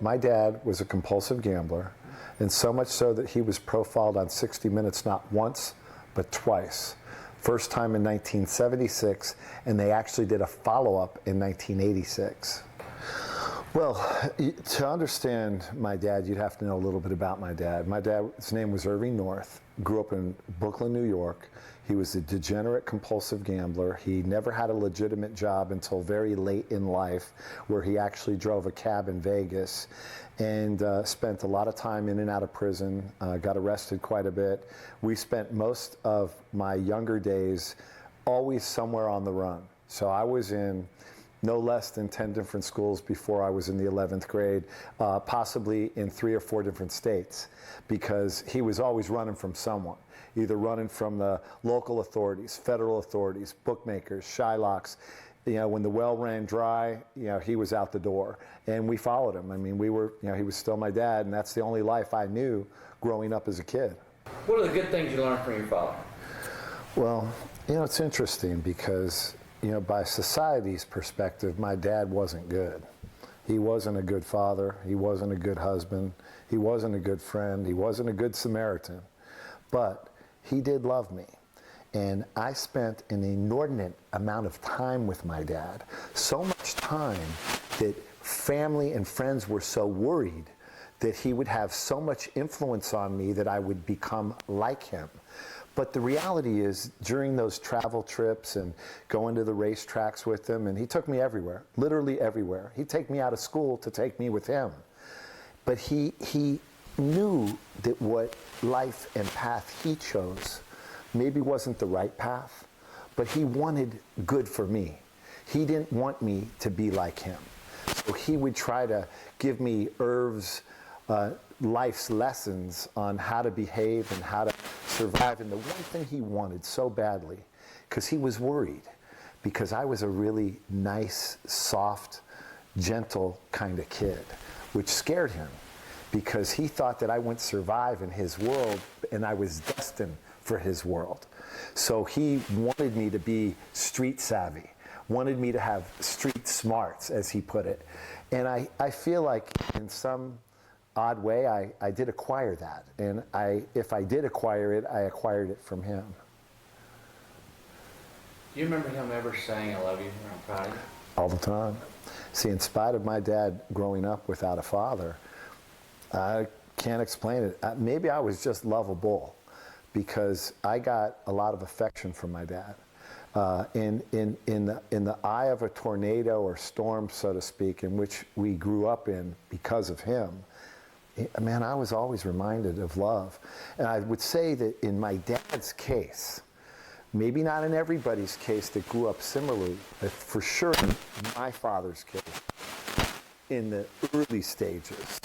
My dad was a compulsive gambler, and so much so that he was profiled on 60 Minutes not once, but twice. First time in 1976, and they actually did a follow-up in 1986. Well, to understand my dad, you'd have to know a little bit about my dad. My dad's name was Irving North, grew up in Brooklyn, New York. He was a degenerate compulsive gambler. He never had a legitimate job until very late in life, where he actually drove a cab in Vegas and spent a lot of time in and out of prison, got arrested quite a bit. We spent most of my younger days always somewhere on the run. So I was in no less than 10 different schools before I was in the 11th grade, possibly in 3 or 4 different states, because he was always running from someone, either running from the local authorities, federal authorities, bookmakers, Shylocks. You know, when the well ran dry, you know, he was out the door, and we followed him. I mean, we were, you know, he was still my dad, and that's the only life I knew growing up as a kid. What are the good things you learned from your father? Well, you know, it's interesting because, you know, by society's perspective, my dad wasn't good. He wasn't a good father. He wasn't a good husband. He wasn't a good friend. He wasn't a good Samaritan. But he did love me. And I spent an inordinate amount of time with my dad. So much time that family and friends were so worried that he would have so much influence on me that I would become like him. But the reality is, during those travel trips and going to the racetracks with him, and he took me everywhere, literally everywhere. He'd take me out of school to take me with him. But he knew that what life and path he chose maybe wasn't the right path, but he wanted good for me. He didn't want me to be like him. So he would try to give me life's lessons on how to behave and how to survive. And the one thing he wanted so badly, because he was worried, because I was a really nice, soft, gentle kind of kid, which scared him, because he thought that I wouldn't survive in his world and I was destined for his world. So he wanted me to be street savvy, wanted me to have street smarts, as he put it. And I feel like in some odd way, I did acquire that. And if I did acquire it, I acquired it from him. Do you remember him ever saying, "I love you," or "I'm proud of you"? All the time. See, in spite of my dad growing up without a father, I can't explain it. Maybe I was just lovable, because I got a lot of affection from my dad. In the eye of a tornado or storm, so to speak, in which we grew up in because of him, man, I was always reminded of love. And I would say that in my dad's case, maybe not in everybody's case that grew up similarly, but for sure in my father's case, in the early stages,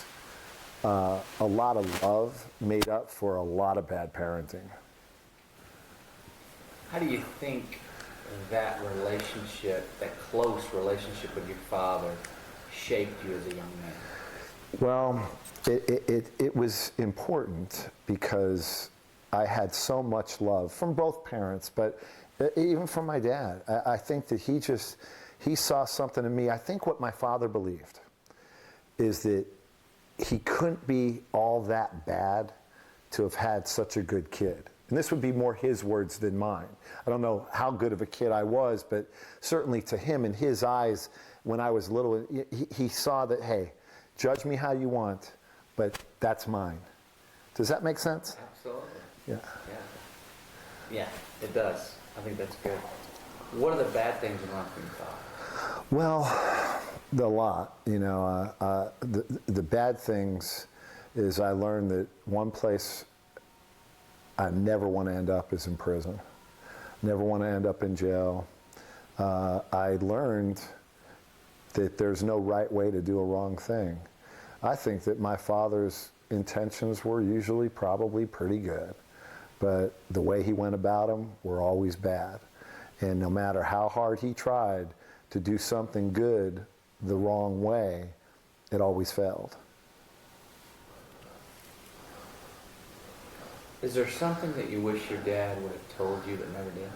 a lot of love made up for a lot of bad parenting. How do you think that relationship, that close relationship with your father, shaped you as a young man? Well, it was important because I had so much love from both parents, but even from my dad. I think that he saw something in me. I think what my father believed is that he couldn't be all that bad to have had such a good kid. And this would be more his words than mine. I don't know how good of a kid I was, but certainly to him, in his eyes, when I was little, he saw that, hey, judge me how you want, but that's mine. Does that make sense? Absolutely. Yeah. Yeah, it does. I think that's good. What are the bad things you learned from your father? Well, a lot. You know, the bad things is I learned that one place I never want to end up is in prison. Never want to end up in jail. I learned that there's no right way to do a wrong thing. I think that my father's intentions were usually probably pretty good, but the way he went about them were always bad. And no matter how hard he tried to do something good the wrong way, it always failed. Is there something that you wish your dad would have told you but never did?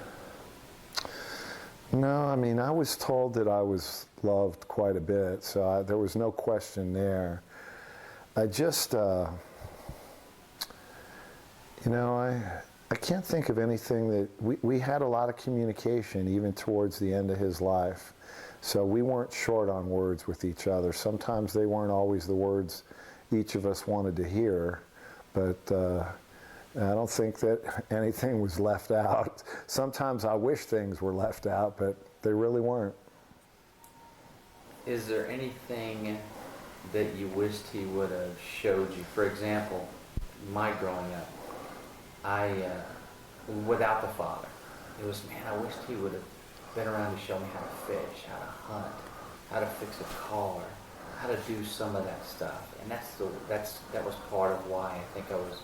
No, I mean, I was told that I was loved quite a bit, so there was no question there. I just, I can't think of anything that, we had a lot of communication even towards the end of his life. So we weren't short on words with each other. Sometimes they weren't always the words each of us wanted to hear, but I don't think that anything was left out. Sometimes I wish things were left out, but they really weren't. Is there anything that you wished he would have showed you? For example, my growing up, without the father, it was, man, I wished he would have been around to show me how to fish, how to hunt, how to fix a car, how to do some of that stuff. And that was part of why I think I was,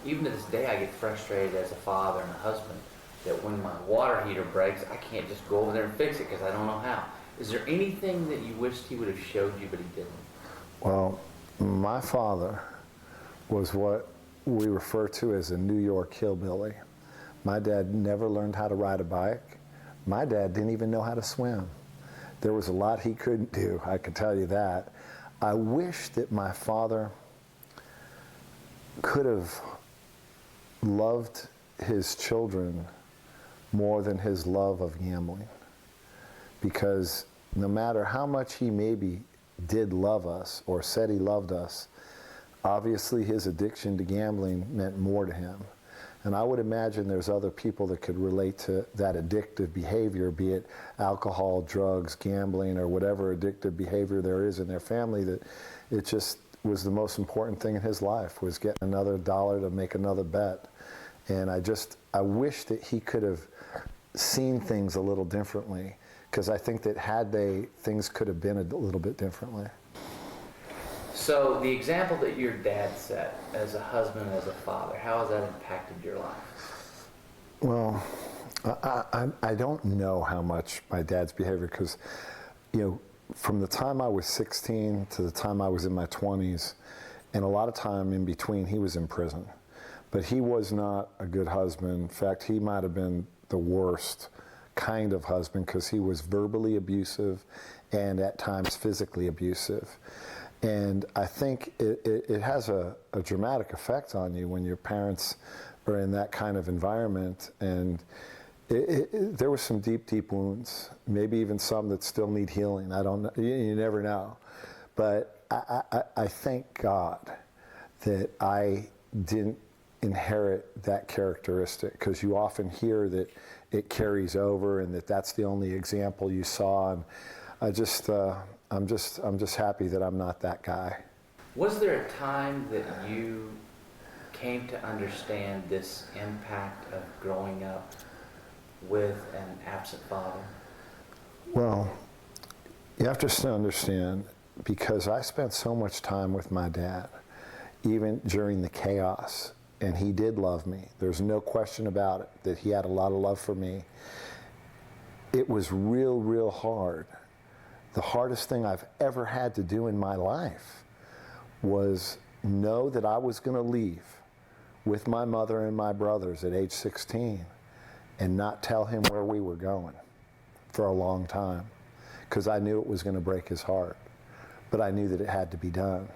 even to this day, I get frustrated as a father and a husband that when my water heater breaks, I can't just go over there and fix it because I don't know how. Is there anything that you wished he would have showed you but he didn't? Well, my father was what we refer to as a New York hillbilly. My dad never learned how to ride a bike. My dad didn't even know how to swim. There was a lot he couldn't do, I can tell you that. I wish that my father could have loved his children more than his love of gambling. Because no matter how much he maybe did love us or said he loved us, obviously his addiction to gambling meant more to him. And I would imagine there's other people that could relate to that addictive behavior, be it alcohol, drugs, gambling, or whatever addictive behavior there is in their family, that it just was the most important thing in his life, was getting another dollar to make another bet. And I wish that he could have seen things a little differently, because I think that things could have been a little bit differently. So the example that your dad set as a husband and as a father, how has that impacted your life? Well, I don't know how much my dad's behavior, because, from the time I was 16 to the time I was in my 20s, and a lot of time in between, he was in prison. But he was not a good husband. In fact, he might have been the worst kind of husband, because he was verbally abusive and at times physically abusive. And I think it has a dramatic effect on you when your parents are in that kind of environment. And there were some deep, deep wounds, maybe even some that still need healing. I don't know, you never know. But I thank God that I didn't inherit that characteristic, because you often hear that it carries over and that's the only example you saw. And I'm just happy that I'm not that guy. Was there a time that you came to understand this impact of growing up with an absent father? Well, you have to understand, because I spent so much time with my dad, even during the chaos, and he did love me. There's no question about it, that he had a lot of love for me. It was real, real hard. The hardest thing I've ever had to do in my life was know that I was going to leave with my mother and my brothers at age 16 and not tell him where we were going for a long time, because I knew it was going to break his heart. But I knew that it had to be done.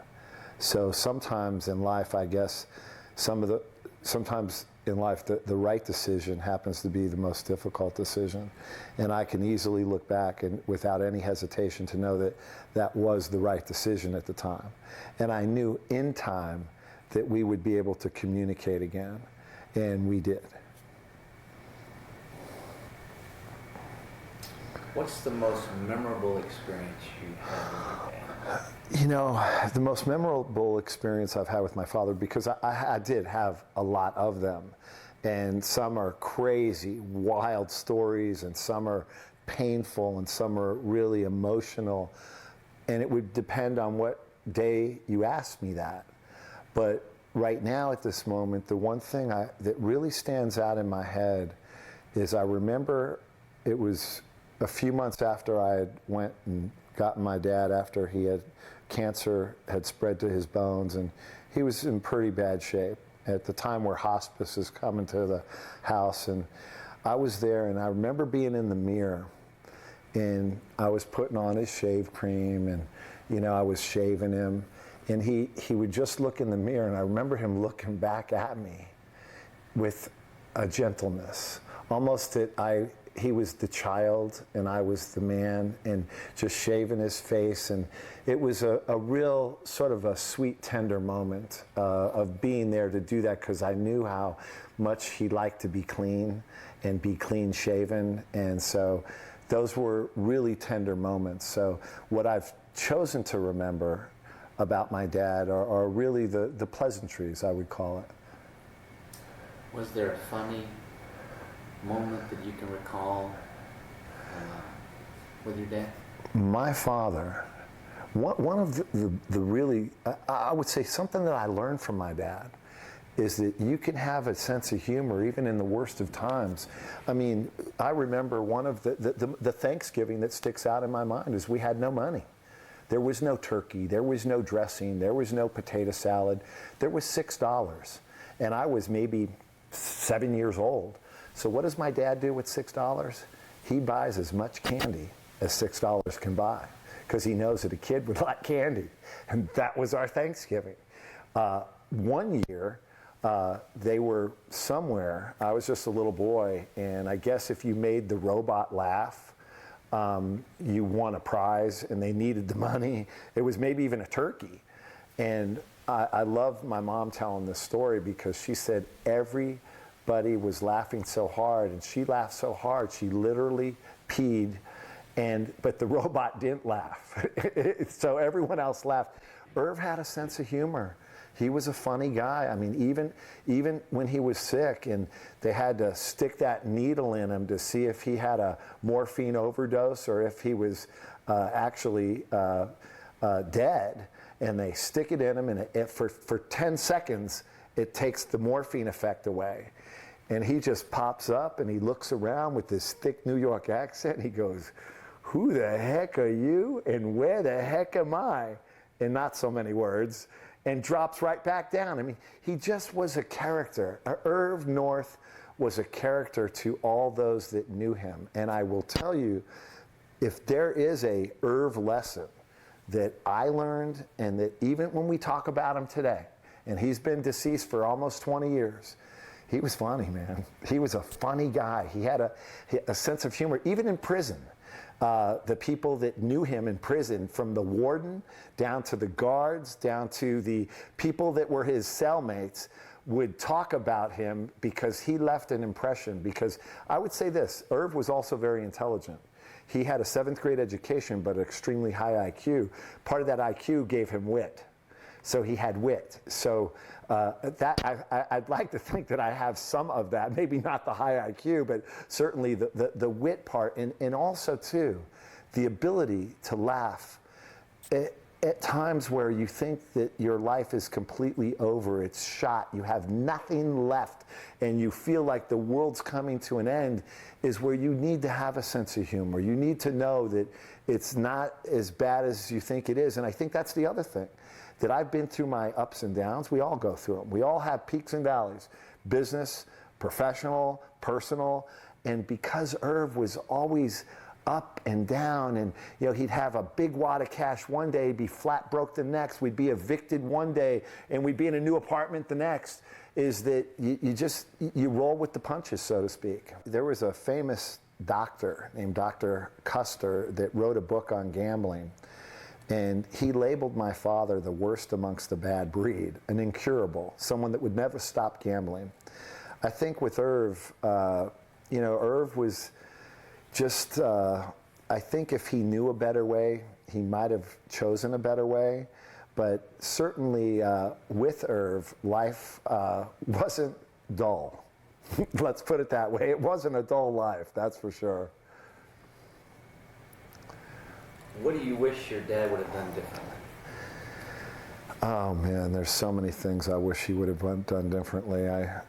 So sometimes in life, I guess, sometimes in life, the right decision happens to be the most difficult decision. And I can easily look back and without any hesitation to know that that was the right decision at the time. And I knew in time that we would be able to communicate again, and we did. What's the most memorable experience you had with your dad? The most memorable experience I've had with my father, because I did have a lot of them, and some are crazy, wild stories, and some are painful, and some are really emotional, and it would depend on what day you asked me that. But right now at this moment, the one thing that really stands out in my head is I remember it was a few months after I had went and gotten my dad, after he had cancer had spread to his bones, and he was in pretty bad shape at the time where hospice is coming to the house. And I was there, and I remember being in the mirror, and I was putting on his shave cream, and I was shaving him, And he would just look in the mirror, and I remember him looking back at me with a gentleness, almost that he was the child and I was the man, and just shaving his face. And it was a real sort of a sweet, tender moment of being there to do that, because I knew how much he liked to be clean and be clean shaven. And so those were really tender moments. So what I've chosen to remember about my dad are really the pleasantries, I would call it. Was there a funny moment that you can recall with your dad? My father, one of the really, I would say something that I learned from my dad is that you can have a sense of humor even in the worst of times. I mean, I remember one of the Thanksgiving that sticks out in my mind is we had no money. There was no turkey, there was no dressing, there was no potato salad. There was $6. And I was maybe 7 years old. So what does my dad do with $6? He buys as much candy as $6 can buy, because he knows that a kid would like candy. And that was our Thanksgiving. One year, they were somewhere, I was just a little boy, and I guess if you made the robot laugh, you won a prize, and they needed the money. It was maybe even a turkey. And I love my mom telling this story, because she said everybody was laughing so hard, and she laughed so hard she literally peed, but the robot didn't laugh. So everyone else laughed. Irv had a sense of humor. He was a funny guy. I mean, even when he was sick and they had to stick that needle in him to see if he had a morphine overdose or if he was actually dead, and they stick it in him, and for 10 seconds, it takes the morphine effect away. And he just pops up and he looks around with this thick New York accent. He goes, "Who the heck are you and where the heck am I?" In not so many words, and drops right back down. I mean, he just was a character. Irv North was a character to all those that knew him. And I will tell you, if there is a Irv lesson that I learned, and that even when we talk about him today, and he's been deceased for almost 20 years, he was funny, man. He was a funny guy. He had a sense of humor, even in prison. The people that knew him in prison, from the warden down to the guards, down to the people that were his cellmates, would talk about him because he left an impression. Because I would say this, Irv was also very intelligent. He had a 7th grade education, but an extremely high IQ. Part of that IQ gave him wit. So he had wit. So I'd like to think that I have some of that, maybe not the high IQ, but certainly the wit part, and also too, the ability to laugh at times where you think that your life is completely over, it's shot, you have nothing left, and you feel like the world's coming to an end, is where you need to have a sense of humor. You need to know that it's not as bad as you think it is. And I think that's the other thing, that I've been through my ups and downs. We all go through them. We all have peaks and valleys, business, professional, personal. And because Irv was always up and down, and he'd have a big wad of cash one day, be flat broke the next, we'd be evicted one day, and we'd be in a new apartment the next, is that you roll with the punches, so to speak. There was a famous doctor named Dr. Custer that wrote a book on gambling. And he labeled my father the worst amongst the bad breed, an incurable, someone that would never stop gambling. I think with Irv, Irv was just, I think if he knew a better way, he might have chosen a better way. But certainly with Irv, life wasn't dull. Let's put it that way. It wasn't a dull life, that's for sure. What do you wish your dad would have done differently? Oh man, there's so many things I wish he would have done differently. I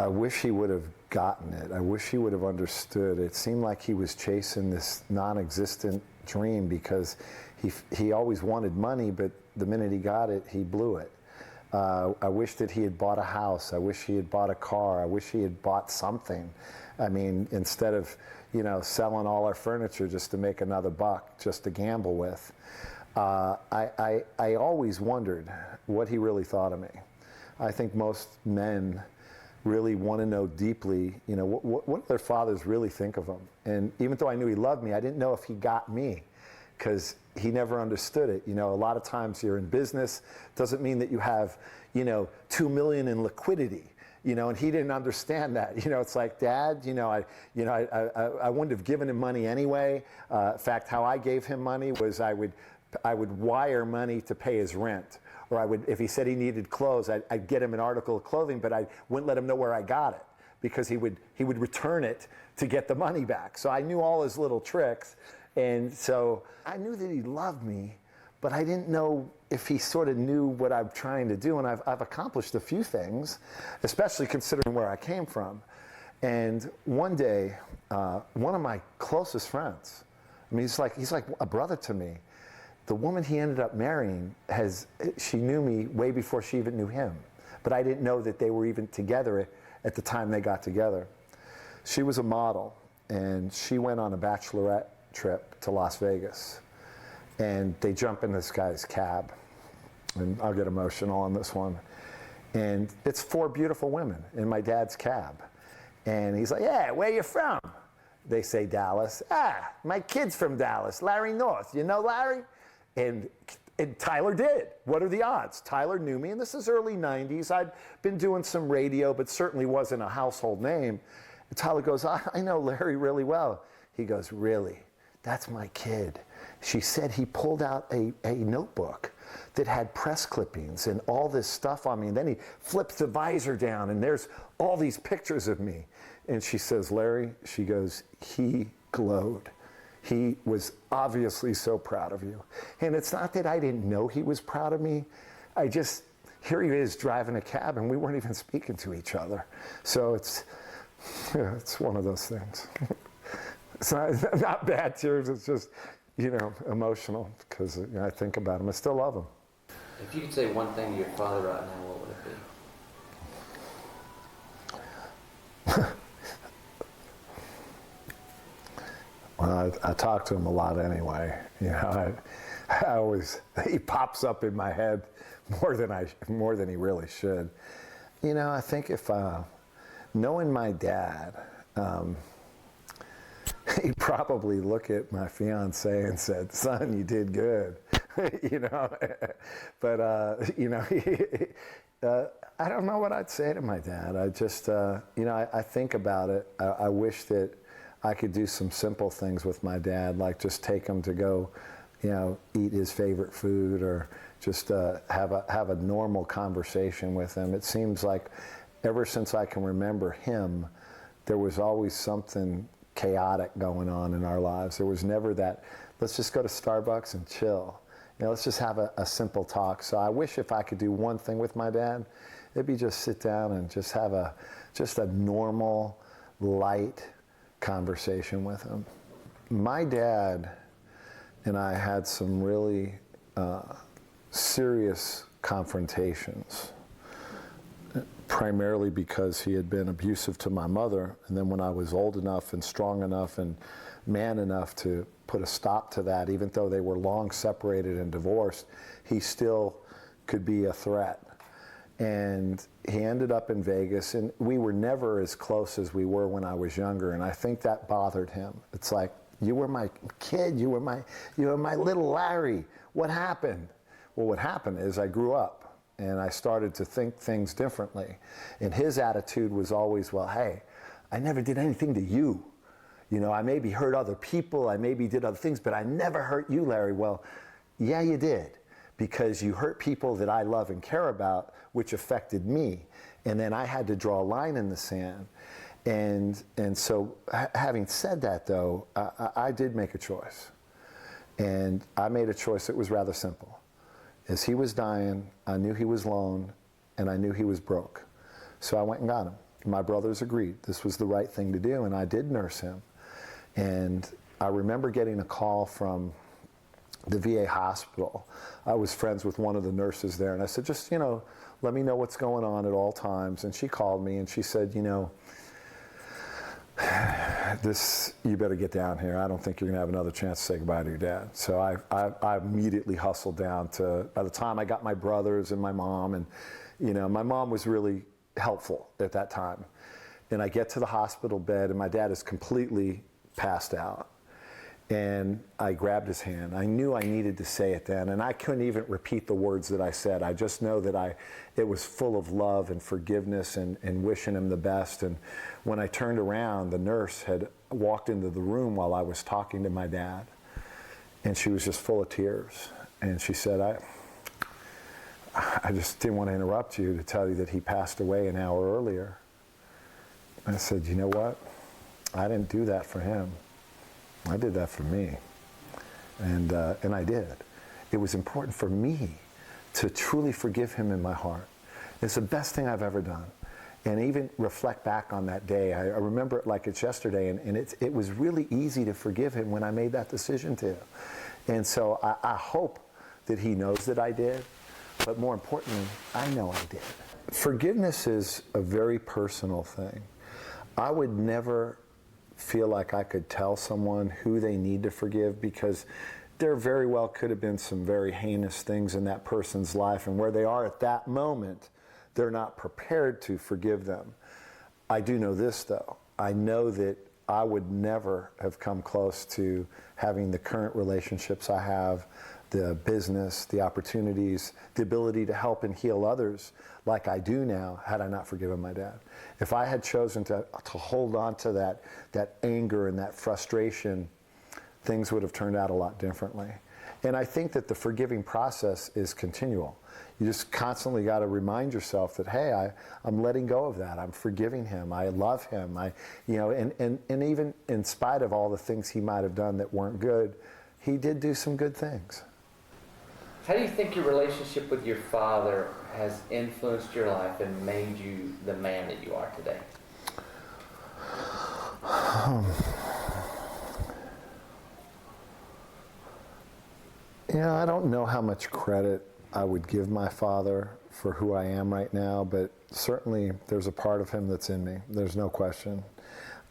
wish he would have gotten it. I wish he would have understood. It seemed like he was chasing this non-existent dream, because he always wanted money, but the minute he got it, he blew it. I wish that he had bought a house. I wish he had bought a car. I wish he had bought something. I mean, instead of selling all our furniture just to make another buck, just to gamble with. I always wondered what he really thought of me. I think most men really want to know deeply, you know, what their fathers really think of them. And even though I knew he loved me, I didn't know if he got me, because he never understood it. You know, a lot of times you're in business, doesn't mean that you have, you know, $2 million in liquidity. You know, and he didn't understand that. You know, it's like, Dad, I wouldn't have given him money anyway. In fact, how I gave him money was I would wire money to pay his rent. Or I would, if he said he needed clothes, I'd get him an article of clothing, but I wouldn't let him know where I got it, because he would return it to get the money back. So I knew all his little tricks. And so I knew that he loved me, but I didn't know if he sort of knew what I'm trying to do. And I've accomplished a few things, especially considering where I came from. And one day, one of my closest friends, I mean, he's like a brother to me. The woman he ended up marrying, she knew me way before she even knew him. But I didn't know that they were even together at the time they got together. She was a model, and she went on a bachelorette trip to Las Vegas. And they jump in this guy's cab. And I'll get emotional on this one. And it's 4 beautiful women in my dad's cab. And he's like, yeah, where you from? They say Dallas. Ah, my kid's from Dallas, Larry North. You know Larry? And Tyler did. What are the odds? Tyler knew me, and this is early 90s. I'd been doing some radio, but certainly wasn't a household name. And Tyler goes, I know Larry really well. He goes, really? That's my kid. She said he pulled out a notebook that had press clippings and all this stuff on me. And then he flips the visor down, and there's all these pictures of me. And she says, Larry, she goes, he glowed. He was obviously so proud of you. And it's not that I didn't know he was proud of me. Here he is driving a cab, and we weren't even speaking to each other. So it's one of those things. It's not bad tears, it's just, emotional, because I think about him. I still love him. If you could say one thing to your father right now, what would it be? Well, I talk to him a lot anyway. I always, he pops up in my head more than he really should. I think if, knowing my dad, he'd probably look at my fiance and said, son, you did good. But, I don't know what I'd say to my dad. I just, I think about it. I wish that I could do some simple things with my dad, like just take him to go, eat his favorite food, or just have a normal conversation with him. It seems like ever since I can remember him, there was always something chaotic going on in our lives. There was never that, let's just go to Starbucks and chill. Let's just have a simple talk. So I wish if I could do one thing with my dad, it'd be just sit down and just have a normal, light conversation with him. My dad and I had some really serious confrontations, primarily because he had been abusive to my mother, and then when I was old enough and strong enough and man enough to put a stop to that, even though they were long separated and divorced, he still could be a threat. And he ended up in Vegas, and we were never as close as we were when I was younger, and I think that bothered him. It's like, you were my kid, you were my little Larry. What happened? Well, what happened is I grew up, and I started to think things differently. And his attitude was always, well, hey, I never did anything to you. I maybe hurt other people, I maybe did other things, but I never hurt you, Larry. Well, yeah, you did, because you hurt people that I love and care about, which affected me. And then I had to draw a line in the sand. And so having said that, though, I did make a choice. And I made a choice that was rather simple. As he was dying, I knew he was alone, and I knew he was broke. So I went and got him. My brothers agreed this was the right thing to do, and I did nurse him. And I remember getting a call from the VA hospital. I was friends with one of the nurses there, and I said, just, let me know what's going on at all times. And she called me, and she said, you better get down here. I don't think you're going to have another chance to say goodbye to your dad. So I immediately hustled down to, by the time I got my brothers and my mom, and, you know, my mom was really helpful at that time. And I get to the hospital bed, and my dad is completely passed out. And I grabbed his hand. I knew I needed to say it then, and I couldn't even repeat the words that I said. I just know that it was full of love and forgiveness and wishing him the best. And when I turned around, the nurse had walked into the room while I was talking to my dad, and she was just full of tears. And she said, I just didn't want to interrupt you to tell you that he passed away an hour earlier. And I said, you know what? I didn't do that for him. I did that for me, and I did. It was important for me to truly forgive him in my heart. It's the best thing I've ever done. And even reflect back on that day. I remember it like it's yesterday, and it was really easy to forgive him when I made that decision to. And so I hope that he knows that I did, but more importantly, I know I did. Forgiveness is a very personal thing. I would never feel like I could tell someone who they need to forgive, because there very well could have been some very heinous things in that person's life, and where they are at that moment, they're not prepared to forgive them. I do know this though. I know that I would never have come close to having the current relationships I have, the business, the opportunities, the ability to help and heal others like I do now, had I not forgiven my dad. If I had chosen to hold on to that anger and that frustration, things would have turned out a lot differently. And I think that the forgiving process is continual. You just constantly got to remind yourself that, hey, I'm letting go of that. I'm forgiving him. I love him. And even in spite of all the things he might have done that weren't good, he did do some good things. How do you think your relationship with your father has influenced your life and made you the man that you are today? I don't know how much credit I would give my father for who I am right now, but certainly there's a part of him that's in me. There's no question.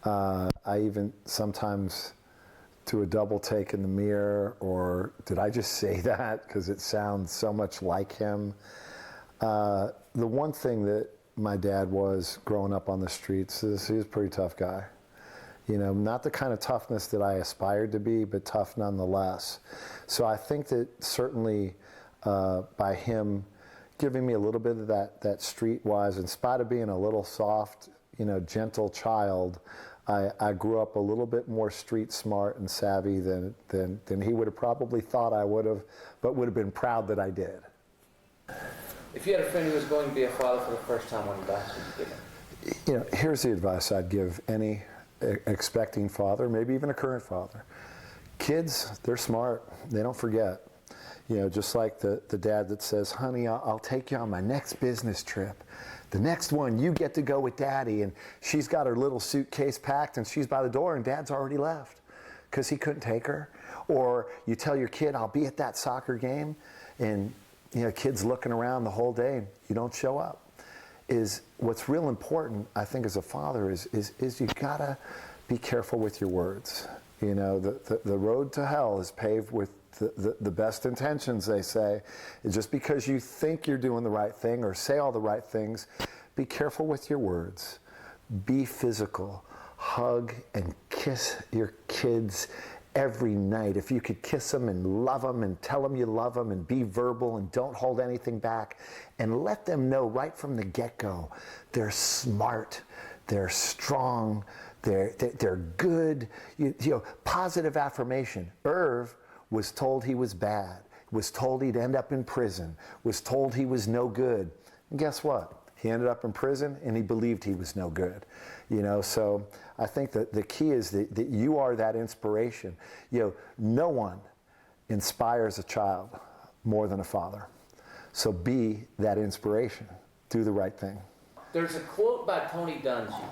I even sometimes do a double take in the mirror, or did I just say that because it sounds so much like him? The one thing that my dad was growing up on the streets is he was a pretty tough guy. Not the kind of toughness that I aspired to be, but tough nonetheless. So I think that certainly by him giving me a little bit of that streetwise, in spite of being a little soft, gentle child, I grew up a little bit more street smart and savvy than he would have probably thought I would have, but would have been proud that I did. If you had a friend who was going to be a father for the first time, what advice would you give him? Here's the advice I'd give any expecting father, maybe even a current father. Kids, they're smart. They don't forget. Just like the dad that says, honey, I'll take you on my next business trip. The next one, you get to go with daddy. And she's got her little suitcase packed and she's by the door and dad's already left because he couldn't take her. Or you tell your kid, I'll be at that soccer game, and kid's looking around the whole day and you don't show up. Is what's real important, I think, as a father is you gotta be careful with your words. The road to hell is paved with the best intentions, they say. And just because you think you're doing the right thing or say all the right things, be careful with your words. Be physical. Hug and kiss your kids every night. If you could kiss them and love them and tell them you love them and be verbal and don't hold anything back, and let them know right from the get-go they're smart, they're strong, they're good. Positive affirmation. Irv was told he was bad, was told he'd end up in prison, was told he was no good. And guess what? He ended up in prison and he believed he was no good. So I think that the key is that you are that inspiration. No one inspires a child more than a father. So be that inspiration. Do the right thing. There's a quote by Tony Dungy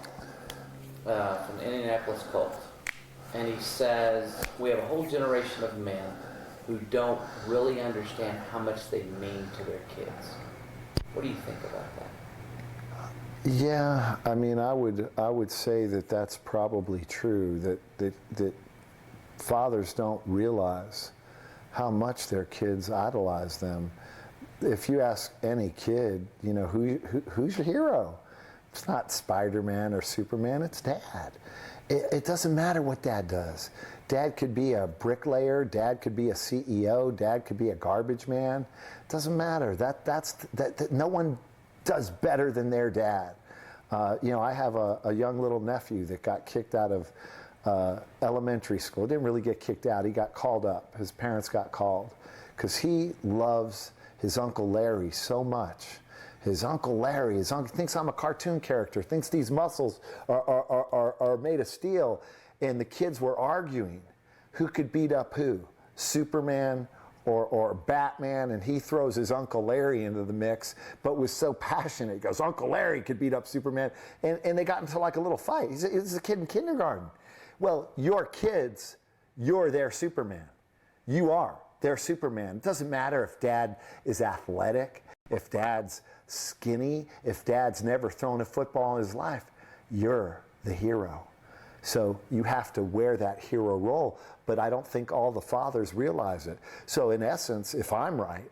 from the Indianapolis Colts. And he says, we have a whole generation of men who don't really understand how much they mean to their kids. What do you think about that? Yeah, I mean, I would say that that's probably true. That fathers don't realize how much their kids idolize them. If you ask any kid, you know, who's your hero? It's not Spider-Man or Superman, it's Dad. It doesn't matter what Dad does. Dad could be a bricklayer, Dad could be a CEO, Dad could be a garbage man. It doesn't matter. That no one does better than their dad. You know, I have a young little nephew that got kicked out of elementary school. Didn't really get kicked out. He got called up. His parents got called because he loves his Uncle Larry so much. His Uncle Larry, his uncle thinks I'm a cartoon character, thinks these muscles are made of steel. And the kids were arguing who could beat up who, Superman or Batman, and he throws his Uncle Larry into the mix, but was so passionate. He goes, Uncle Larry could beat up Superman. And they got into like a little fight. He's a kid in kindergarten. Well, your kids, you're their Superman. You are their Superman. It doesn't matter if Dad is athletic, if Dad's skinny, if Dad's never thrown a football in his life. You're the hero. So you have to wear that hero role, but I don't think all the fathers realize it. So in essence, if I'm right,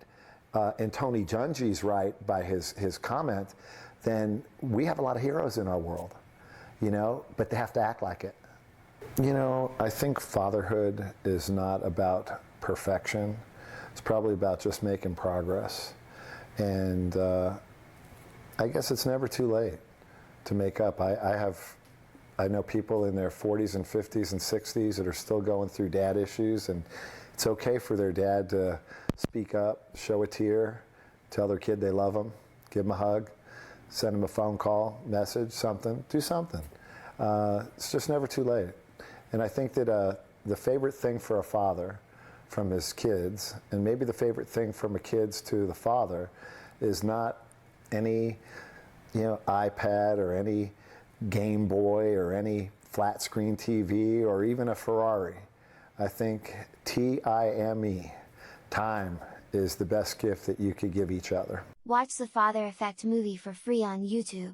and Tony Dungy's right by his comment, then we have a lot of heroes in our world, you know, but they have to act like it. You know, I think fatherhood is not about perfection. It's probably about just making progress. And I guess it's never too late to make up. I know people in their 40s and 50s and 60s that are still going through dad issues, and it's okay for their dad to speak up, show a tear, tell their kid they love them, give them a hug, send them a phone call, message, something, do something. It's just never too late. And I think that the favorite thing for a father from his kids, and maybe the favorite thing from a kid's to the father, is not any, you know, iPad or any Game Boy or any flat screen TV or even a Ferrari. I think TIME, time, is the best gift that you could give each other. Watch the Father Effect movie for free on YouTube.